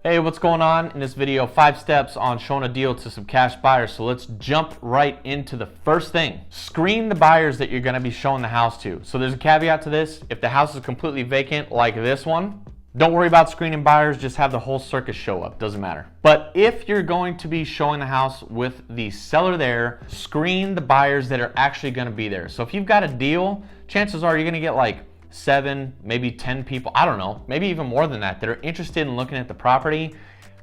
Hey, what's going on? In this video, 5 steps on showing a deal to some cash buyers. So let's jump right into the first thing. Screen the buyers that you're gonna be showing the house to. So there's a caveat to this. If the house is completely vacant like this one, don't worry about screening buyers, just have the whole circus show up, doesn't matter. But if you're going to be showing the house with the seller there, screen the buyers that are actually gonna be there. So if you've got a deal, chances are you're gonna get like 7, maybe 10 people, I don't know, maybe even more than that are interested in looking at the property.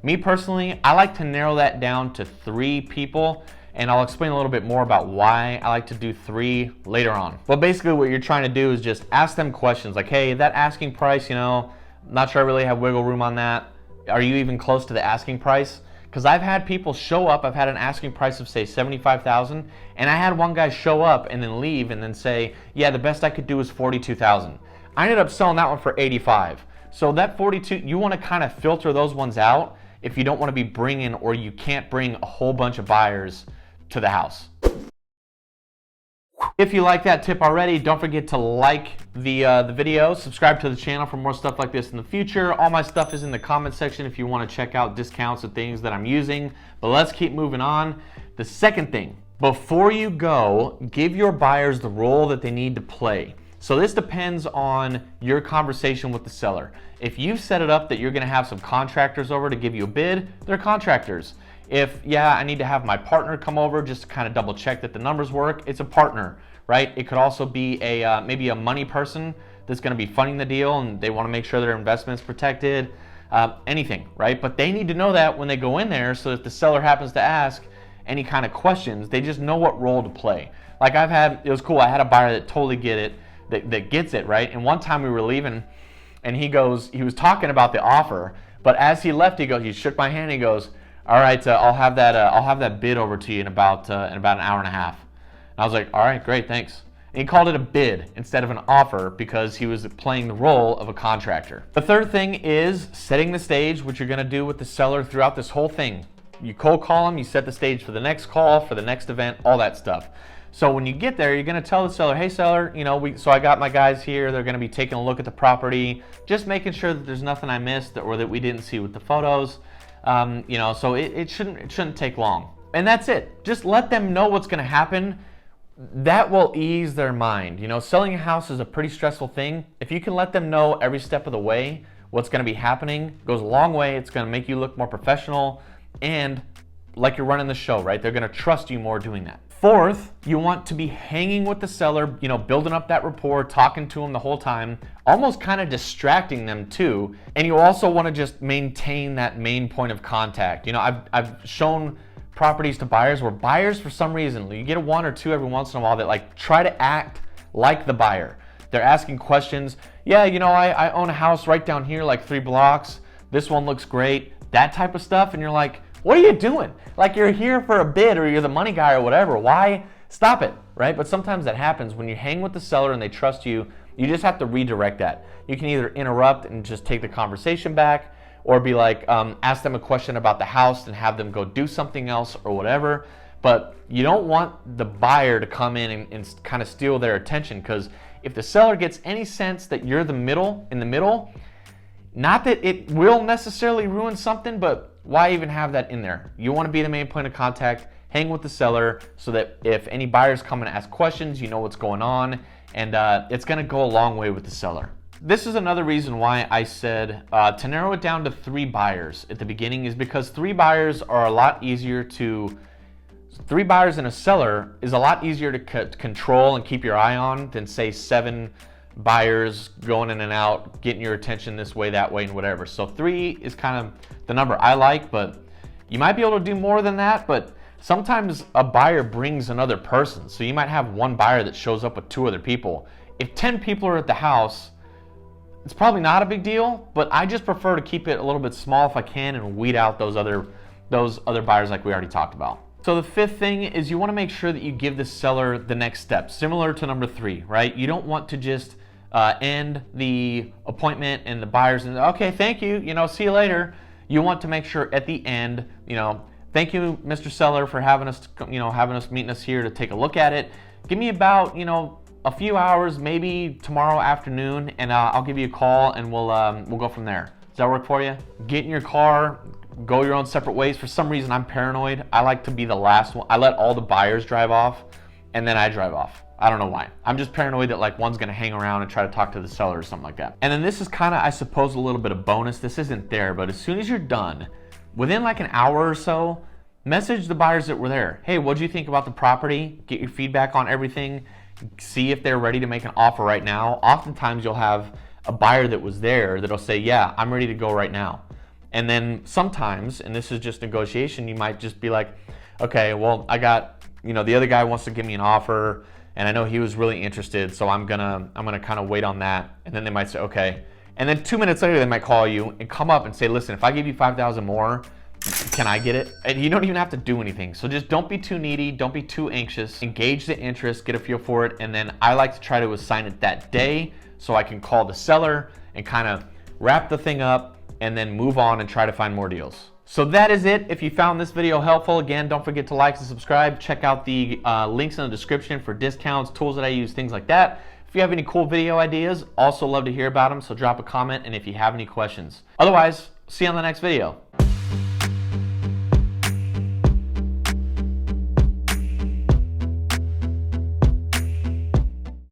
Me personally, I like to narrow that down to 3 people, and I'll explain a little bit more about why I like to do 3 later on. But basically what you're trying to do is just ask them questions like, hey, that asking price, I'm not sure I really have wiggle room on that. Are you even close to the asking price? Because I've had people show up, I've had an asking price of say $75,000, and I had one guy show up and then leave and then say, yeah, the best I could do is $42,000. I ended up selling that one for $85,000. So that 42, you want to kind of filter those ones out if you don't want to be bringing, or you can't bring a whole bunch of buyers to the house. If you like that tip already, don't forget to like the video, subscribe to the channel for more stuff like this in the future. All my stuff is in the comment section if you want to check out discounts and things that I'm using. But let's keep moving on. The second thing, before you go, give your buyers the role that they need to play. So this depends on your conversation with the seller. If you've set it up that you're going to have some contractors over to give you a bid, they're contractors. If, yeah, I need to have my partner come over just to kind of double check that the numbers work, it's a partner, right? It could also be a maybe a money person that's going to be funding the deal and they want to make sure their investment's protected, anything, right? But they need to know that when they go in there, so if the seller happens to ask any kind of questions, they just know what role to play. Like it was cool, I had a buyer that totally that gets it, right? And one time we were leaving and he was talking about the offer, but as he left, he shook my hand and he goes, all right, I'll have that bid over to you in about an hour and a half. And I was like, all right, great, thanks. And he called it a bid instead of an offer because he was playing the role of a contractor. The third thing is setting the stage, which you're gonna do with the seller throughout this whole thing. You cold call them, you set the stage for the next call, for the next event, all that stuff. So when you get there, you're gonna tell the seller, hey seller, so I got my guys here, they're gonna be taking a look at the property, just making sure that there's nothing I missed or that we didn't see with the photos. So it shouldn't take long. And that's it. Just let them know what's gonna happen. That will ease their mind. Selling a house is a pretty stressful thing. If you can let them know every step of the way what's gonna be happening, goes a long way. It's gonna make you look more professional and like you're running the show, right? They're gonna trust you more doing that. Fourth, you want to be hanging with the seller, building up that rapport, talking to them the whole time, almost kind of distracting them too. And you also want to just maintain that main point of contact. I've shown properties to buyers where buyers, for some reason, you get 1 or 2 every once in a while that like try to act like the buyer. They're asking questions. Yeah, I own a house right down here, like 3 blocks. This one looks great. That type of stuff. And you're like, what are you doing? Like, you're here for a bid or you're the money guy or whatever. Why? Stop it, right? But sometimes that happens when you hang with the seller and they trust you. You just have to redirect that. You can either interrupt and just take the conversation back, or be like, ask them a question about the house and have them go do something else or whatever. But you don't want the buyer to come in and kind of steal their attention, because if the seller gets any sense that you're in the middle, not that it will necessarily ruin something, but why even have that in there? You want to be the main point of contact, hang with the seller, so that if any buyers come and ask questions, you know what's going on, and it's going to go a long way with the seller. This is another reason why I said to narrow it down to 3 buyers at the beginning, is because 3 buyers are a lot easier to 3 buyers and a seller is a lot easier to control and keep your eye on than say 7 buyers going in and out, getting your attention this way, that way, and whatever. So 3 is kind of the number I like, but you might be able to do more than that. But sometimes a buyer brings another person. So you might have 1 buyer that shows up with 2 other people. If 10 people are at the house, it's probably not a big deal, but I just prefer to keep it a little bit small if I can and weed out those other buyers like we already talked about. So the 5th thing is you want to make sure that you give the seller the next step, similar to number 3, right? You don't want to just end the appointment and the buyers and okay, thank you, see you later. You want to make sure at the end, thank you, Mr. Seller, for having us meeting us here to take a look at it. Give me about, a few hours, maybe tomorrow afternoon, and I'll give you a call and we'll go from there. Does that work for you? Get in your car, go your own separate ways. For some reason, I'm paranoid. I like to be the last one. I let all the buyers drive off, and then I drive off. I don't know why. I'm just paranoid that like one's gonna hang around and try to talk to the seller or something like that. And then this is kind of, I suppose, a little bit of bonus. This isn't there, but as soon as you're done, within like an hour or so, message the buyers that were there. Hey, what do you think about the property? Get your feedback on everything. See if they're ready to make an offer right now. Oftentimes you'll have a buyer that was there that'll say, yeah, I'm ready to go right now. And then sometimes, and this is just negotiation, you might just be like, okay, well, I got, the other guy wants to give me an offer, and I know he was really interested, so I'm gonna kind of wait on that. And then they might say, okay. And then 2 minutes later, they might call you and come up and say, listen, if I give you $5,000 more, can I get it? And you don't even have to do anything. So just don't be too needy, don't be too anxious, engage the interest, get a feel for it, and then I like to try to assign it that day so I can call the seller and kind of wrap the thing up and then move on and try to find more deals. So that is it. If you found this video helpful, again, don't forget to like and subscribe. Check out the links in the description for discounts, tools that I use, things like that. If you have any cool video ideas, also love to hear about them, so drop a comment, and if you have any questions. Otherwise, see you on the next video.